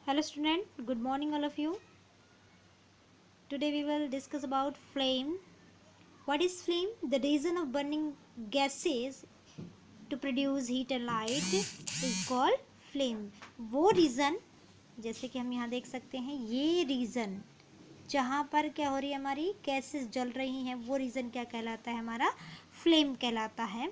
Hello student, good morning all of you. Today we will discuss about flame. What is flame? The reason of burning gases to produce heat and light is called flame. वो reason, जैसे कि हम यहाँ देख सकते हैं, ये reason जहाँ पर क्या हो रही है, हमारी गैसेस जल रही हैं, वो रीज़न क्या कहलाता है, हमारा फ्लेम कहलाता है।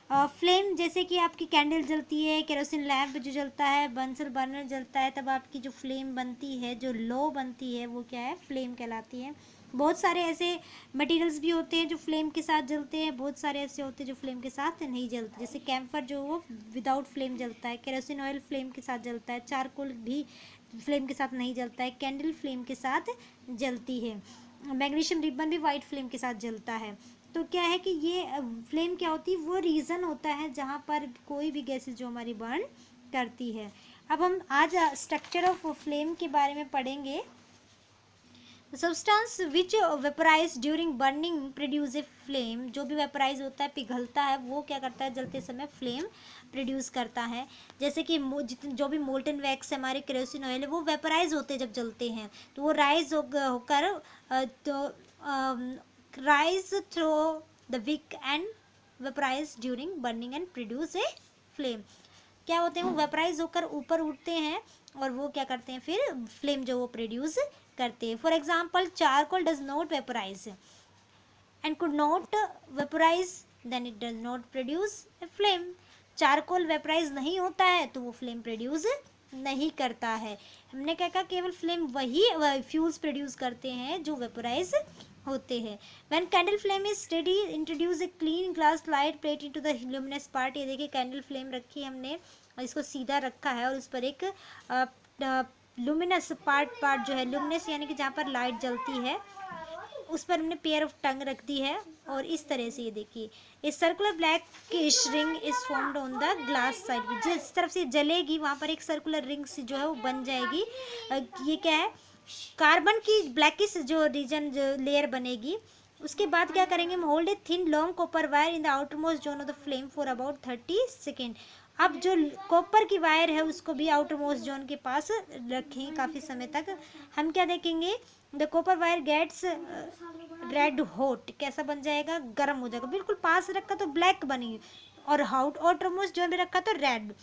फ्लेम जैसे कि आपकी कैंडल जलती है, केरोसिन लैम्प जो जलता है, बंसल बर्नर जलता है, तब आपकी जो फ्लेम बनती है, जो लो बनती है, वो क्या है, फ्लेम कहलाती है। बहुत सारे ऐसे मटेरियल्स भी होते हैं जो फ्लेम के साथ जलते हैं, बहुत सारे ऐसे होते हैं जो फ्लेम के साथ नहीं जलते। जैसे कैम्फर जो वो विदाउट फ्लेम जलता है, केरोसिन ऑयल फ्लेम के साथ जलता है, चारकोल भी फ्लेम के साथ नहीं जलता है, कैंडल फ्लेम के साथ जलती है, मैग्नीशियम रिबन भी वाइट फ्लेम के साथ जलता है। तो क्या है कि ये फ्लेम क्या होती है, वो रीज़न होता है जहाँ पर कोई भी गैसेज जो हमारी बर्न करती है। अब हम आज स्ट्रक्चर ऑफ फ्लेम के बारे में पढ़ेंगे। Substance which vaporise during burning produce a flame. जो भी वेपराइज होता है, पिघलता है, वो क्या करता है, जलते समय फ्लेम प्रोड्यूस करता है। जैसे कि जो भी मोल्टन वैक्स है, हमारे केरोसिन ऑयल है, वो वेपराइज होते हैं जब जलते हैं, तो वो राइज होकर rise through the wick and vaporise during burning and produce a flame. क्या होते हैं, वो वेपराइज होकर ऊपर उठते हैं और वो क्या करते हैं, फिर फ्लेम जो वो प्रोड्यूस करते हैं। For example, charcoal does not vaporise and could not vaporise, then it does not produce a flame. Charcoal vaporise नहीं होता है तो वो फ्लेम प्रोड्यूस नहीं करता है। हमने क्या कहा, केवल फ्लेम वही फ्यूल्स प्रोड्यूस करते हैं जो वेपराइज होते हैं। When candle flame is steady, introduce a clean glass light plate into the luminous part. ये देखिए, कैंडल फ्लेम रखी हमने और इसको सीधा रखा है और उस पर एक लुमिनस पार्ट जो है, लुमिनस यानी कि जहाँ पर लाइट जलती है, उस पर हमने पेयर ऑफ टंग रख दी है। और इस तरह से ये देखिए, इस circular black ring is formed on the glass side. जिस तरफ से जलेगी वहाँ पर एक सर्कुलर रिंग जो है वो बन जाएगी। ये क्या है, कार्बन की ब्लैकिश जो रीजन जो लेयर बनेगी। उसके बाद क्या करेंगे, हम hold a thin long copper wire in the outermost zone of the flame for about 30 second. अब जो कॉपर की वायर है उसको भी आउटरमोस्ट जोन के पास रखेंगे काफ़ी समय तक। हम क्या देखेंगे, the copper wire gets red hot. कैसा बन जाएगा, गर्म हो जाएगा। बिल्कुल पास रखा तो ब्लैक बनी, और आउटरमोस्ट जोन में रखा तो रेड।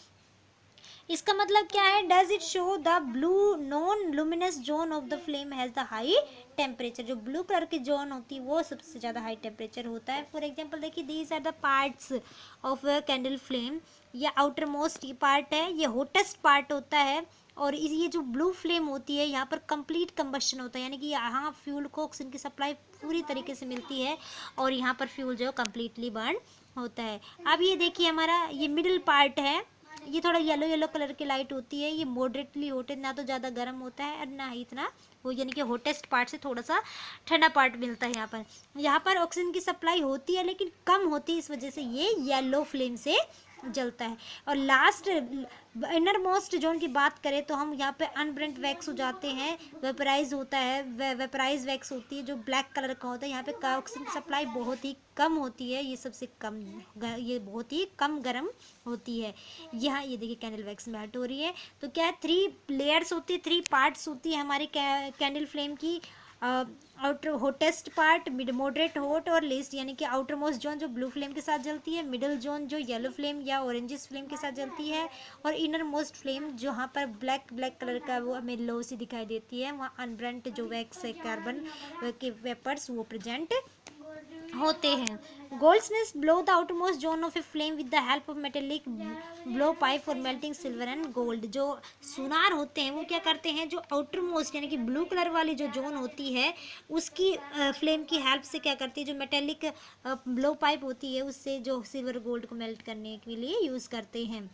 इसका मतलब क्या है, does it show the blue non luminous zone of the flame has the high temperature. जो ब्लू कलर की जोन होती है वो सबसे ज़्यादा हाई टेम्परेचर होता है। फॉर एग्जांपल देखिए, these are the parts of candle flame. ये आउटर मोस्ट पार्ट है, ये हॉटेस्ट पार्ट होता है। और ये जो ब्लू फ्लेम होती है, यहाँ पर कंप्लीट कंबशन होता है, यानी कि यहाँ फ्यूल को ऑक्सीजन की सप्लाई पूरी तरीके से मिलती है और यहाँ पर फ्यूल जो कम्प्लीटली बर्न होता है। अब ये देखिए, हमारा ये मिडिल पार्ट है, ये थोड़ा येलो येलो कलर की लाइट होती है। ये मॉडरेटली हॉट है, ना तो ज़्यादा गर्म होता है और ना ही इतना वो, यानी कि हॉटेस्ट पार्ट से थोड़ा सा ठंडा पार्ट मिलता है। यहाँ पर ऑक्सीजन की सप्लाई होती है लेकिन कम होती है, इस वजह से ये येलो फ्लेम से जलता है। और लास्ट इनर मोस्ट जोन की बात करें तो हम यहाँ पे अनब्रेंट वैक्स हो जाते हैं, वेपराइज होता है, वेपराइज वैक्स होती है जो ब्लैक कलर का होता है। यहाँ पे ऑक्सीजन की सप्लाई बहुत ही कम होती है, ये सबसे कम, ये बहुत ही कम गर्म होती है। यहाँ ये देखिए, कैंडल वैक्स मेल्ट हो रही है। तो क्या है, 3 लेयर्स होती है, 3 पार्ट्स होती है हमारी कैंडल फ्लेम की। Outer hottest part, mid moderate hot और लीस्ट, यानी कि आउटर मोस्ट जोन जो ब्लू फ्लेम के साथ जलती है, मिडिल जोन जो येलो फ्लेम या ऑरेंजिस फ्लेम के साथ जलती है, और इनर मोस्ट फ्लेम जहाँ पर ब्लैक कलर का वो हमें लो सी दिखाई देती है, वहाँ अनब्रेंट जो वैक्स है, कार्बन के वेपर्स वो प्रेजेंट होते हैं। Goldsmiths blow the outermost zone of a flame with the help of metallic blow pipe for melting silver and gold. जो सुनार होते हैं वो क्या करते हैं, जो आउटरमोस्ट यानी कि ब्लू कलर वाली जो जोन होती है उसकी फ्लेम की हेल्प से क्या करती है, जो मेटेलिक ब्लो पाइप होती है उससे जो सिल्वर गोल्ड को मेल्ट करने के लिए यूज़ करते हैं।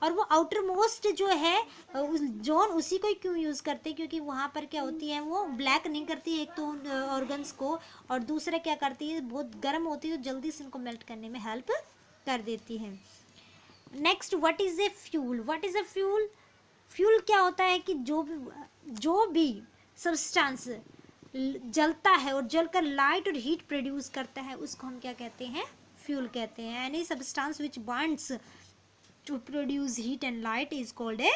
और वो आउटर मोस्ट जो है उस जोन, उसी को क्यों यूज़ करते हैं, क्योंकि वहाँ पर क्या होती है, वो ब्लैक नहीं करती है एक तो ऑर्गन्स को, और दूसरा क्या करती है, बहुत गर्म होती है तो जल्दी से इनको मेल्ट करने में हेल्प कर देती है। Next, what is a fuel. What is a fuel. Fuel क्या होता है कि जो भी सब्सटेंस जलता है और जलकर लाइट और हीट प्रोड्यूस करता है उसको हम क्या कहते हैं, फ्यूल कहते हैं। Any substance which burns to produce heat and light is called a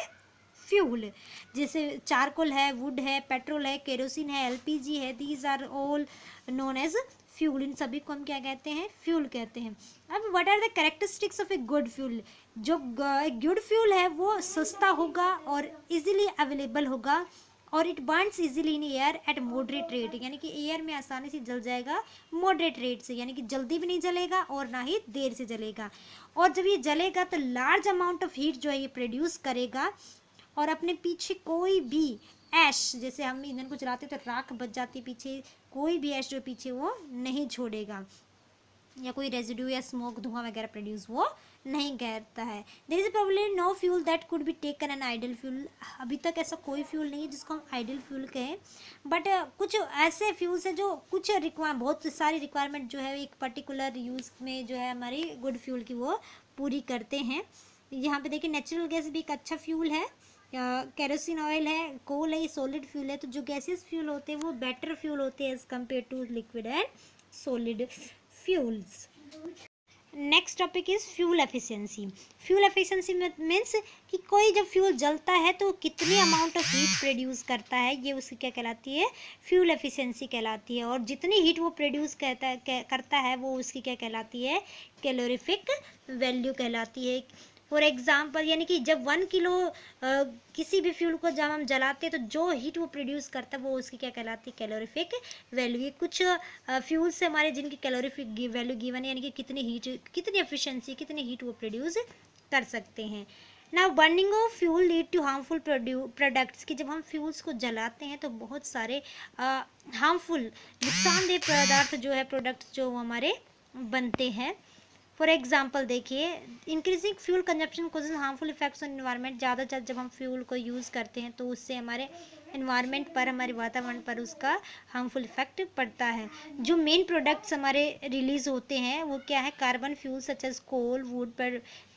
fuel, जैसे चारकोल है, वुड है, पेट्रोल है, केरोसिन है, एलपीजी है, these are all known as fuel. इन सभी को हम क्या कहते हैं? फ्यूल कहते हैं। अब what are the characteristics of a good fuel? जो गुड फ्यूल है वो सस्ता होगा और इजीली अवेलेबल होगा, और it burns easily in air at moderate rate, यानी कि एयर में आसानी से जल जाएगा मॉडरेट रेट से, यानी कि जल्दी भी नहीं जलेगा और ना ही देर से जलेगा। और जब ये जलेगा तो लार्ज अमाउंट ऑफ हीट जो है ये प्रोड्यूस करेगा, और अपने पीछे कोई भी ऐश, जैसे हम ईंधन को जलाते तो राख बच जाती है पीछे, कोई भी ऐश जो पीछे वो नहीं छोड़ेगा, या कोई रेजिड्यू या स्मोक धुआं वगैरह प्रोड्यूस वो नहीं करता है। There is probably no fuel that could be taken an ideal fuel. अभी तक ऐसा कोई फ्यूल नहीं है जिसको हम आइडल फ्यूल कहें, बट कुछ ऐसे फ्यूल्स हैं जो कुछ बहुत सारी रिक्वायरमेंट जो है एक पर्टिकुलर यूज़ में जो है हमारी गुड फ्यूल की वो पूरी करते हैं। यहाँ पे देखिए नेचुरल गैस भी एक अच्छा फ्यूल है, केरोसिन ऑयल है, कोल है, ये सॉलिड फ्यूल है। तो जो गैसेस फ्यूल होते हैं वो बेटर फ्यूल होते हैं as compare to liquid and solid fuels. Next topic is fuel efficiency. Fuel efficiency means कि कोई जब फ्यूल जलता है तो कितनी अमाउंट ऑफ हीट प्रोड्यूस करता है, ये उसकी क्या कहलाती है? फ्यूल एफिशिएंसी कहलाती है। और जितनी हीट वो प्रोड्यूस करता है वो उसकी क्या कहलाती है? कैलोरीफिक वैल्यू कहलाती है। फॉर एग्जाम्पल, यानी कि जब 1 किलो किसी भी फ्यूल को जब हम जलाते हैं तो जो हीट वो प्रोड्यूस करता है वो उसकी क्या कहलाती है? Calorific value. ये कुछ फ्यूल से हमारे जिनकी कैलोरीफिक वैल्यू गिवन है, यानी कि कितनी हीट, कितनी एफिशिएंसी, कितनी हीट वो प्रोड्यूस कर सकते हैं। Now burning of fuel lead to harmful products, कि जब हम फ्यूल्स को जलाते हैं तो बहुत सारे हार्मफुल नुकसानदेह पदार्थ जो है, प्रोडक्ट्स जो हमारे बनते हैं। फॉर एग्जाम्पल देखिए, increasing fuel consumption causes harmful effects on environment. ज़्यादा जब हम फ्यूल को यूज़ करते हैं तो उससे हमारे एनवायरनमेंट पर, हमारे वातावरण पर उसका हार्मफुल इफेक्ट पड़ता है। जो मेन प्रोडक्ट्स हमारे रिलीज होते हैं वो क्या है? Carbon fuel such as coal, wood,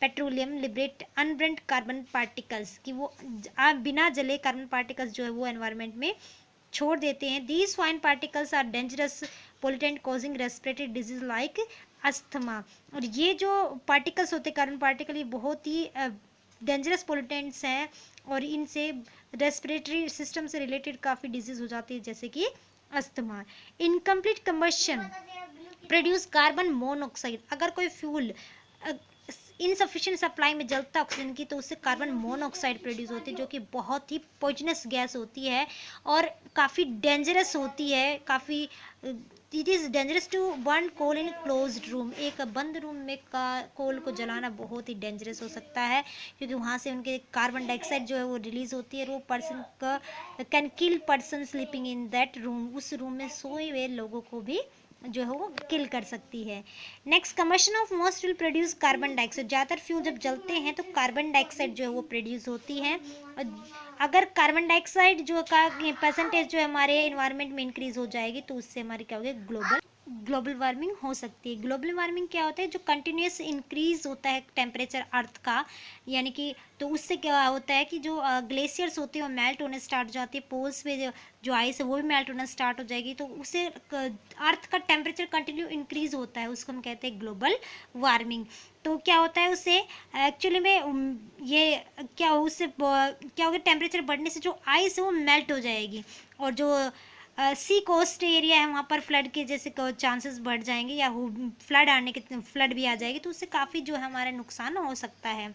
petroleum liberate unburned carbon particles, कि वो बिना जले कार्बन पार्टिकल्स जो है वो एनवायरनमेंट में छोड़ देते हैं। These fine particles are dangerous pollutant causing respiratory disease like asthma. और ये जो पार्टिकल्स होते हैं, कार्बन पार्टिकल, ये बहुत ही डेंजरस पोल्यूटेंट्स हैं और इनसे रेस्पिरेटरी सिस्टम से रिलेटेड काफ़ी डिजीज हो जाती है, जैसे कि asthma. Incomplete combustion produce carbon monoxide. अगर कोई फ्यूल इनसफिशिएंट सप्लाई में जलता ऑक्सीजन की तो उससे कार्बन मोनोऑक्साइड प्रोड्यूस होती है, जो कि बहुत ही पॉइजनस गैस होती है और काफ़ी डेंजरस होती है। काफ़ी it is dangerous to burn coal in closed room. एक बंद रूम में कोल को जलाना बहुत ही डेंजरस हो सकता है, क्योंकि वहाँ से उनके कार्बन डाइऑक्साइड जो है वो रिलीज होती है और वो पर्सन का can kill person sleeping in that room. उस रूम में सोए हुए लोगों को भी जो है वो किल कर सकती है। Next, combustion of most fuel produce carbon dioxide. ज़्यादातर फ्यूल जब जलते हैं तो कार्बन डाइऑक्साइड जो है वो प्रोड्यूस होती है। अगर कार्बन डाइऑक्साइड जो का परसेंटेज जो है हमारे इन्वायरमेंट में इंक्रीज हो जाएगी तो उससे हमारी क्या होगी? ग्लोबल वार्मिंग हो सकती है। ग्लोबल वार्मिंग क्या होता है? जो कंटिन्यूस इंक्रीज होता है टेम्परेचर अर्थ का, यानी कि तो उससे क्या होता है कि जो ग्लेशियर्स होते हैं वो मेल्ट होने स्टार्ट हो जाती है, पोल्स पे जो आइस है वो भी मेल्ट होना स्टार्ट हो जाएगी, तो उससे अर्थ का टेम्परेचर कंटिन्यू इंक्रीज होता है, उसको हम कहते हैं ग्लोबल वार्मिंग। तो क्या होता है उससे एक्चुअली में ये क्या उससे क्या होगा? टेम्परेचर बढ़ने से जो आइस है वो मेल्ट हो जाएगी और जो सी कोस्ट एरिया है वहाँ पर फ्लड के जैसे चांसेस बढ़ जाएंगे या फ्लड भी आ जाएगी, तो उससे काफ़ी जो है हमारा नुकसान हो सकता है।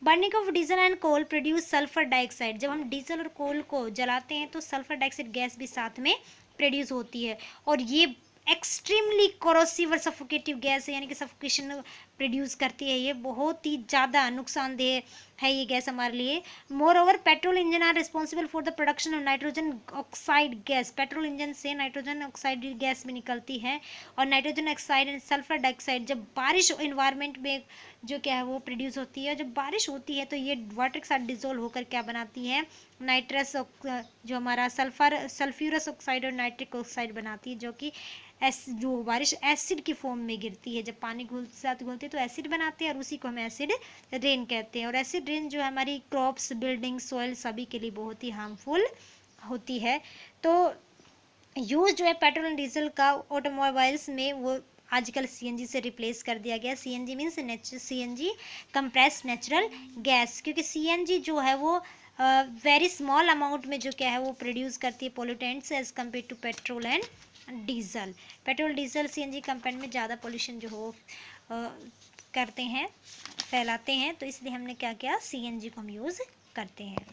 Burning of diesel and coal produce sulphur dioxide. जब हम डीजल और कोल को जलाते हैं तो सल्फर डाइऑक्साइड गैस भी साथ में प्रोड्यूस होती है और ये एक्सट्रीमली कोरोसिव और सफोकेटिव गैस है, यानी कि सफोकेशन प्रोड्यूस करती है। ये बहुत ही ज़्यादा नुकसानदेह है ये गैस हमारे लिए। Moreover petrol engine are responsible for the production of nitrogen oxide gas. Petrol engine से नाइट्रोजन ऑक्साइड गैस भी निकलती है और nitrogen oxide and sulphur dioxide जब बारिश इन्वायरमेंट में जो क्या है वो प्रोड्यूस होती है। जब बारिश होती है तो ये वाटर के साथ डिजोल्व होकर क्या बनाती है? नाइट्रस जो हमारा सल्फ्यूरस ऑक्साइड और नाइट्रिक ऑक्साइड बनाती है, जो कि जो बारिश एसिड की फॉर्म में गिरती है। जब पानी साथ घुलते हैं तो एसिड बनाते हैं और उसी को हम एसिड रेन कहते हैं। और एसिड रेन जो है हमारी क्रॉप्स, बिल्डिंग, सॉइल सभी के लिए बहुत ही हार्मफुल होती है। तो यूज जो है पेट्रोल एंड डीजल का ऑटोमोबाइल्स में वो आजकल सीएनजी से रिप्लेस कर दिया गया। CNG means CNG compressed natural gas, क्योंकि सीएनजी जो है वो वेरी स्मॉल अमाउंट में जो क्या है वो प्रोड्यूस करती है pollutants as compare to petrol and diesel. Petrol diesel CNG compare में ज़्यादा पोल्यूशन जो हो करते हैं, फैलाते हैं, तो इसलिए हमने क्या किया, सीएनजी को हम यूज़ करते हैं।